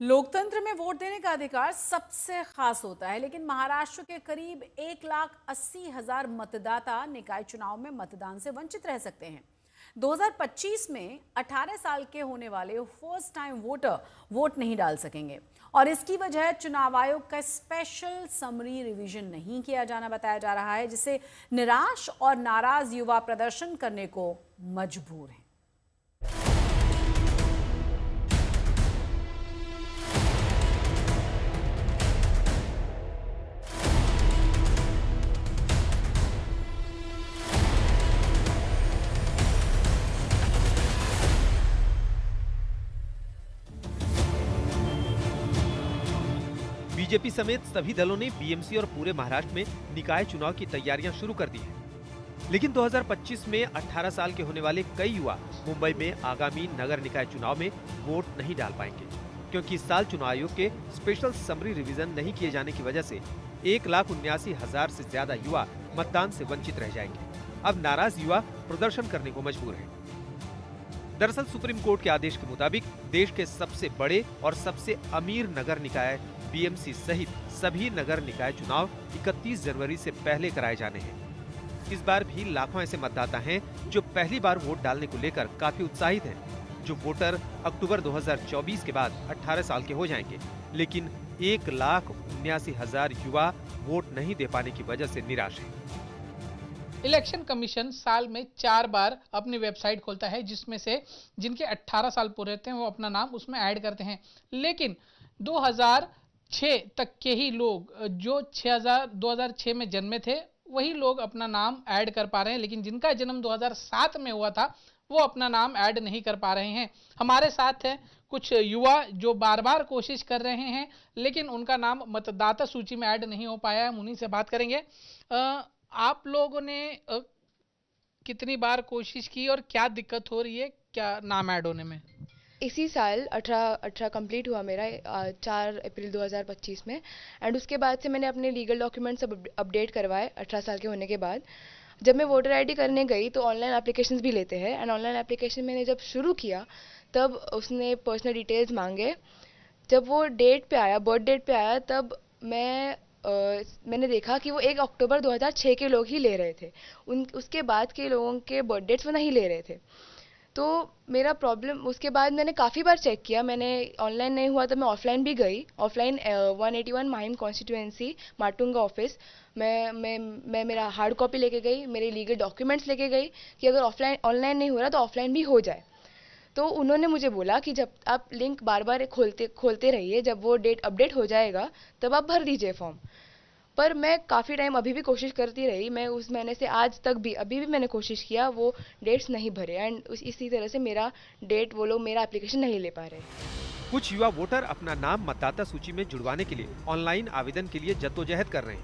लोकतंत्र में वोट देने का अधिकार सबसे खास होता है, लेकिन महाराष्ट्र के करीब 1,80,000 मतदाता निकाय चुनाव में मतदान से वंचित रह सकते हैं। 2025 में 18 साल के होने वाले फर्स्ट टाइम वोटर वोट नहीं डाल सकेंगे और इसकी वजह चुनाव आयोग का स्पेशल समरी रिवीजन नहीं किया जाना बताया जा रहा है, जिससे निराश और नाराज युवा प्रदर्शन करने को मजबूर हैं। बीजेपी समेत सभी दलों ने बीएमसी और पूरे महाराष्ट्र में निकाय चुनाव की तैयारियां शुरू कर दी हैं। लेकिन 2025 में 18 साल के होने वाले कई युवा मुंबई में आगामी नगर निकाय चुनाव में वोट नहीं डाल पाएंगे, क्योंकि इस साल चुनाव आयोग के स्पेशल समरी रिवीजन नहीं किए जाने की वजह से 1,79,000 से ज्यादा युवा मतदान से वंचित रह जाएंगे। अब नाराज युवा प्रदर्शन करने को मजबूर हैं। दरअसल सुप्रीम कोर्ट के आदेश के मुताबिक देश के सबसे बड़े और सबसे अमीर नगर निकाय बीएमसी सहित सभी नगर निकाय चुनाव 31 जनवरी से पहले कराए जाने हैं। इस बार भी लाखों ऐसे मतदाता हैं जो पहली बार वोट डालने को लेकर काफी उत्साहित हैं। जो वोटर अक्टूबर 2024 के बाद 18 साल के हो जाएंगे, लेकिन 1,79,000 युवा वोट नहीं दे पाने की वजह से निराश हैं। इलेक्शन कमीशन साल में 4 बार अपनी वेबसाइट खोलता है, जिसमें से जिनके 18 साल पूरे होते हैं वो अपना नाम उसमें ऐड करते हैं। लेकिन 2006 तक के ही लोग जो 2006 में जन्मे थे वही लोग अपना नाम ऐड कर पा रहे हैं, लेकिन जिनका जन्म 2007 में हुआ था वो अपना नाम ऐड नहीं कर पा रहे हैं। हमारे साथ हैं कुछ युवा जो बार बार कोशिश कर रहे हैं, लेकिन उनका नाम मतदाता सूची में ऐड नहीं हो पाया है। हम उन्हीं से बात करेंगे। आप लोगों ने कितनी बार कोशिश की और क्या दिक्कत हो रही है, क्या नाम ऐड होने में? इसी साल 18 कंप्लीट हुआ मेरा 4 अप्रैल 2025 में। एंड उसके बाद से मैंने अपने लीगल डॉक्यूमेंट्स सब अपडेट करवाए 18 साल के होने के बाद। जब मैं वोटर आईडी करने गई तो ऑनलाइन एप्लीकेशंस भी लेते हैं, एंड ऑनलाइन एप्लीकेशन मैंने जब शुरू किया तब उसने पर्सनल डिटेल्स मांगे। जब वो डेट पे आया, बर्थ डेट पे आया, तब मैंने देखा कि वो 1 अक्टूबर 2006 के लोग ही ले रहे थे। उसके बाद के लोगों के बर्थ डेट्स वो नहीं ले रहे थे। तो मेरा प्रॉब्लम, उसके बाद मैंने काफ़ी बार चेक किया, मैंने ऑनलाइन नहीं हुआ तो मैं ऑफलाइन भी गई। Offline 181 Mahim constituency Matunga office मैं मेरा हार्ड कॉपी लेके गई, मेरे लीगल डॉक्यूमेंट्स लेके गई कि अगर ऑफलाइन ऑनलाइन नहीं हो रहा तो ऑफलाइन भी हो जाए। तो उन्होंने मुझे बोला कि जब आप लिंक बार बार खोलते खोलते रहिए, जब वो डेट अपडेट हो जाएगा तब आप भर दीजिए फॉर्म। पर मैं काफ़ी टाइम अभी भी कोशिश करती रही, मैं उस महीने से आज तक भी अभी भी मैंने कोशिश किया, वो डेट्स नहीं भरे। एंड इसी तरह से मेरा डेट, वो लोग मेरा एप्लीकेशन नहीं ले पा रहे। कुछ युवा वोटर अपना नाम मतदाता सूची में जुड़वाने के लिए ऑनलाइन आवेदन के लिए जद्दोजहद कर रहे हैं।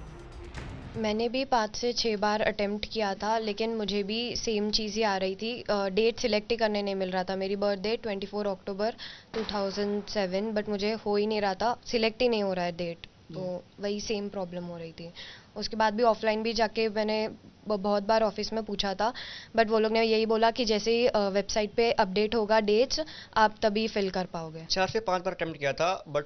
मैंने भी 5 से 6 बार अटेम्प्ट किया था, लेकिन मुझे भी सेम चीज़ ही आ रही थी। डेट सिलेक्ट ही करने नहीं मिल रहा था। मेरी बर्थडे 24 अक्टूबर 2007, बट मुझे हो ही नहीं रहा था, सिलेक्ट ही नहीं हो रहा है डेट। तो वही सेम प्रॉब्लम हो रही थी। उसके बाद भी ऑफलाइन भी जाके मैंने बहुत बार ऑफिस में पूछा था, बट वो लोग ने यही बोला कि जैसे ही वेबसाइट पे अपडेट होगा डेट्स, आप तभी फिल कर पाओगे। 4 से 5 बार अटेम्प्ट किया था, बट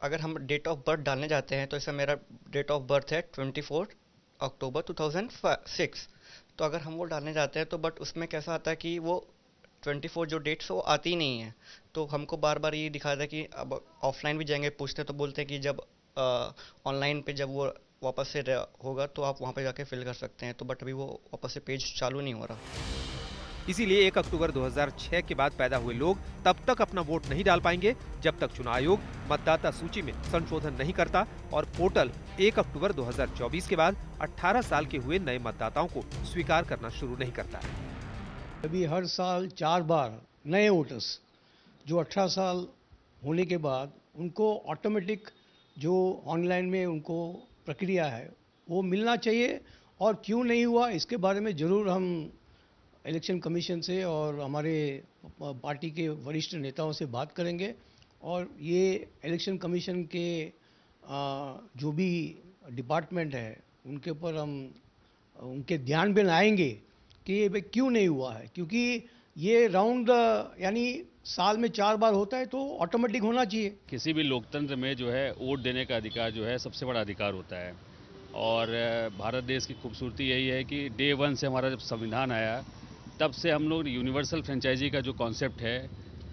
अगर हम डेट ऑफ बर्थ डालने जाते हैं तो इसमें मेरा डेट ऑफ बर्थ है 24 अक्टूबर 2006। तो अगर हम वो डालने जाते हैं तो बट उसमें कैसा आता है कि वो 24 जो डेट्स वो आती ही नहीं है। तो हमको बार बार ये दिखाता है कि अब ऑफलाइन भी जाएंगे पूछते तो बोलते हैं कि जब ऑनलाइन पे जब वो वापस से होगा तो आप वहाँ पे जाके फिल कर सकते हैं। तो बट अभी वो वापस से पेज चालू नहीं हो रहा। इसीलिए 1 अक्टूबर 2006 के बाद पैदा हुए लोग तब तक अपना वोट नहीं डाल पाएंगे जब तक चुनाव आयोग मतदाता सूची में संशोधन नहीं करता और पोर्टल 1 अक्टूबर 2024 के बाद 18 साल के हुए नए मतदाताओं को स्वीकार करना शुरू नहीं करता है। अभी हर साल 4 बार नए वोटर्स जो 18 साल होने के बाद उनको ऑटोमेटिक जो ऑनलाइन में उनको प्रक्रिया है वो मिलना चाहिए। और क्यों नहीं हुआ इसके बारे में ज़रूर हम इलेक्शन कमीशन से और हमारे पार्टी के वरिष्ठ नेताओं से बात करेंगे। और ये इलेक्शन कमीशन के जो भी डिपार्टमेंट है उनके ऊपर हम उनके ध्यान में लाएंगे कि ये भाई क्यों नहीं हुआ है। क्योंकि ये राउंड यानी साल में 4 बार होता है तो ऑटोमेटिक होना चाहिए। किसी भी लोकतंत्र में जो है वोट देने का अधिकार जो है सबसे बड़ा अधिकार होता है। और भारत देश की खूबसूरती यही है कि डे 1 से हमारा जब संविधान आया तब से हम लोग यूनिवर्सल फ्रेंचाइजी का जो कॉन्सेप्ट है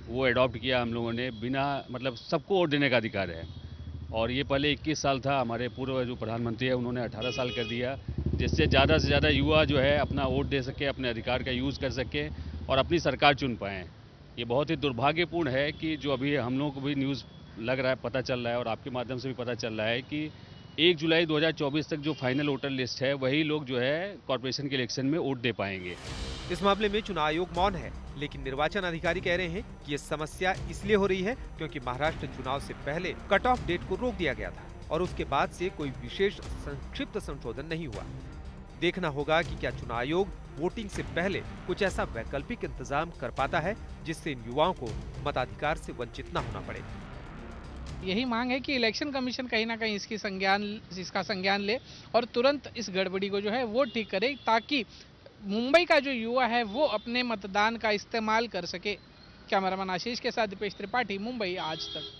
वो अडॉप्ट किया हम लोगों ने। बिना मतलब सबको वोट देने का अधिकार है। और ये पहले 21 साल था, हमारे पूर्व जो प्रधानमंत्री है उन्होंने 18 साल कर दिया, जिससे ज़्यादा से ज़्यादा युवा जो है अपना वोट दे सके, अपने अधिकार का यूज़ कर सके और अपनी सरकार चुन पाएँ। ये बहुत ही दुर्भाग्यपूर्ण है कि जो अभी हम लोगों को भी न्यूज़ लग रहा है, पता चल रहा है और आपके माध्यम से भी पता चल रहा है कि 1 जुलाई 2024 तक जो फाइनल वोटर लिस्ट है वही लोग जो है कॉर्पोरेशन के इलेक्शन में वोट दे पाएंगे। इस मामले में चुनाव आयोग मौन है, लेकिन निर्वाचन अधिकारी कह रहे हैं कि ये समस्या इसलिए हो रही है क्योंकि महाराष्ट्र चुनाव से पहले कट ऑफ डेट को रोक दिया गया था और उसके बाद से कोई विशेष संक्षिप्त संशोधन नहीं हुआ। देखना होगा कि क्या चुनाव आयोग वोटिंग से पहले कुछ ऐसा वैकल्पिक इंतजाम कर पाता है जिससे इन युवाओं को मताधिकार से वंचित न होना पड़े। यही मांग है कि इलेक्शन कमीशन कहीं ना कहीं इसका संज्ञान ले और तुरंत इस गड़बड़ी को जो है वो ठीक करे, ताकि मुंबई का जो युवा है वो अपने मतदान का इस्तेमाल कर सके। कैमरामैन आशीष के साथ दीपेश त्रिपाठी, मुंबई आज तक।